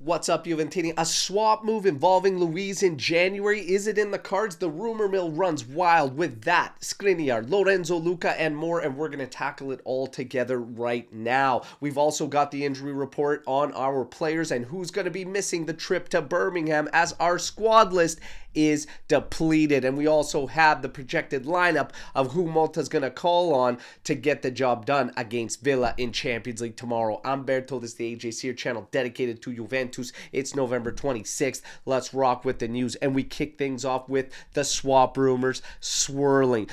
What's up, Juventini? A swap move involving Luiz in January. Is it in the cards? The rumor mill runs wild with that. Skriniar, Lorenzo, Luca, and more, and we're going to tackle it all together right now. We've also got the injury report on our players and who's going to be missing the trip to Birmingham as our squad list is depleted. And we also have the projected lineup of who Malta's going to call on to get the job done against Villa in Champions League tomorrow. I'm Berto. This is the AJ Sear channel dedicated to Juventus. It's November 26th. Let's rock with the news. And we kick things off with the swap rumors swirling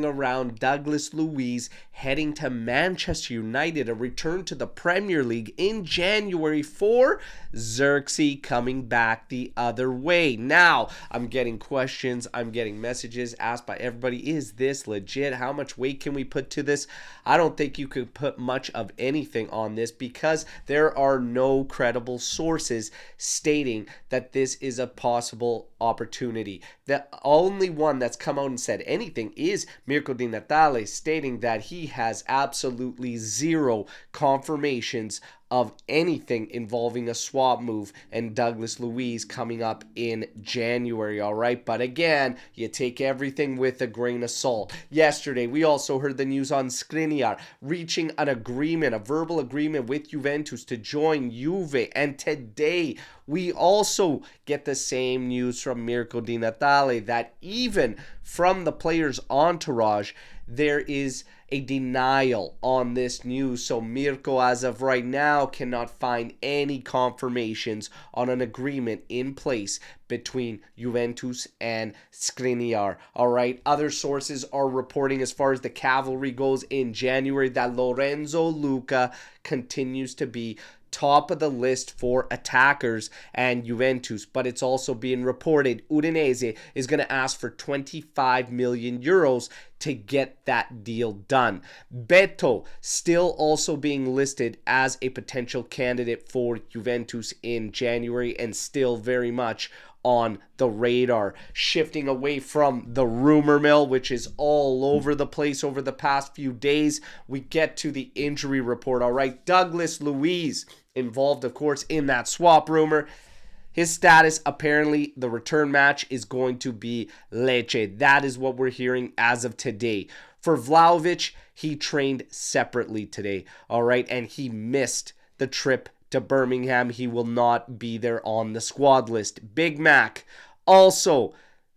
around Douglas Luiz heading to Manchester United, a return to the Premier League in January for Zirkzee coming back the other way. Now, I'm getting questions, I'm getting messages asked by everybody, is this legit? How much weight can we put to this? I don't think you could put much of anything on this because there are no credible sources stating that this is a possible opportunity. The only one that's come out and said anything is Mirko Di Natale, stating that he has absolutely zero confirmations of anything involving a swap move and Douglas Luiz coming up in January, all right? But again, you take everything with a grain of salt. Yesterday, we also heard the news on Skriniar reaching an agreement, a verbal agreement with Juventus to join Juve, and today we also get the same news from Mirko Di Natale that even from the player's entourage, there is a denial on this news. So Mirko, as of right now, cannot find any confirmations on an agreement in place between Juventus and Skriniar. All right. Other sources are reporting, as far as the cavalry goes, in January that Lorenzo Luca continues to be top of the list for attackers and Juventus, but it's also being reported Udinese is going to ask for 25 million euros to get that deal done. Berto still also being listed as a potential candidate for Juventus in January and still very much on the radar. Shifting away from the rumor mill, which is all over the place over the past few days, we get to the injury report. All right, Douglas Luiz involved, of course, in that swap rumor. His status, apparently, the return match is going to be Lecce. That is what we're hearing as of today. For Vlahovic, he trained separately today, all right, and he missed the trip to Birmingham. He will not be there on the squad list. Big Mac, also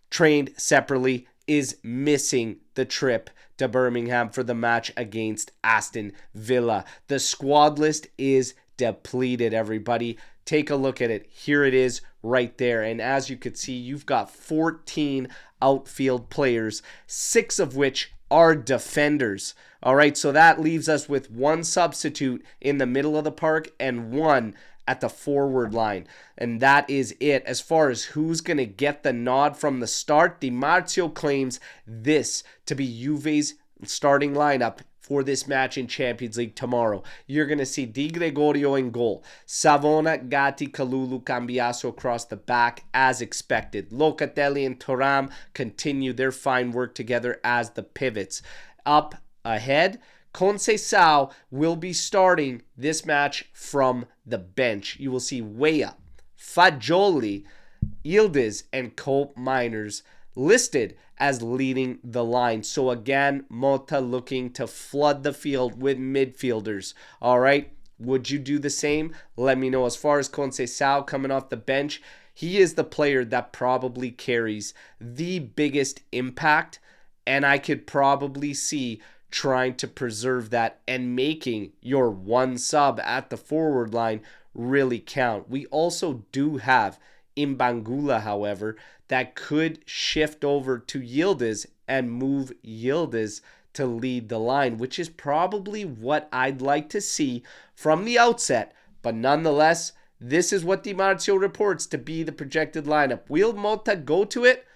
trained separately, is missing the trip to Birmingham for the match against Aston Villa. The squad list is depleted, everybody. Take a look at it. Here it is right there. And as you can see, you've got 14 outfield players, 6 of which are defenders. All right, so that leaves us with 1 substitute in the middle of the park and 1 at the forward line. And that is it. As far as who's going to get the nod from the start, Di Marzio claims this to be Juve's starting lineup for this match in Champions League tomorrow. You're going to see Di Gregorio in goal. Savona, Gatti, Kalulu, Cambiaso across the back as expected. Locatelli and Thuram continue their fine work together as the pivots. Up ahead, Conceição will be starting this match from the bench. You will see Weah, Fagioli, Yildiz, and Cope Miners listed as leading the line. So again, Mota looking to flood the field with midfielders. All right, would you do the same? Let me know. As far as Conceição coming off the bench, he is the player that probably carries the biggest impact, and I could probably see trying to preserve that and making your 1 sub at the forward line really count. We also do have Imbangula, however, that could shift over to Yildiz and move Yildiz to lead the line, which is probably what I'd like to see from the outset. But nonetheless, this is what Di Marzio reports to be the projected lineup. Will Mota go to it?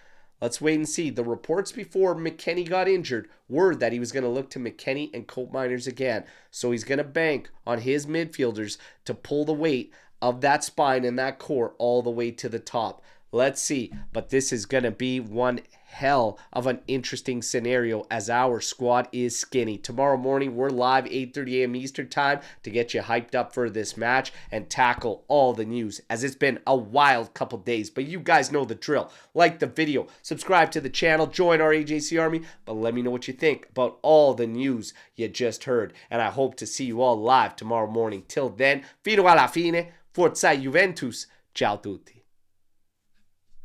Let's wait and see. The reports before McKennie got injured were that he was going to look to McKennie and Cope Miners again. So he's going to bank on his midfielders to pull the weight of that spine and that core all the way to the top. Let's see. But this is going to be one hell of an interesting scenario as our squad is skinny. Tomorrow morning, we're live 8:30 a.m. Eastern time to get you hyped up for this match and tackle all the news, as it's been a wild couple days. But you guys know the drill. Like the video, subscribe to the channel, join our AJC Army, but let me know what you think about all the news you just heard. And I hope to see you all live tomorrow morning. Till then, fino alla fine, forza Juventus. Ciao tutti.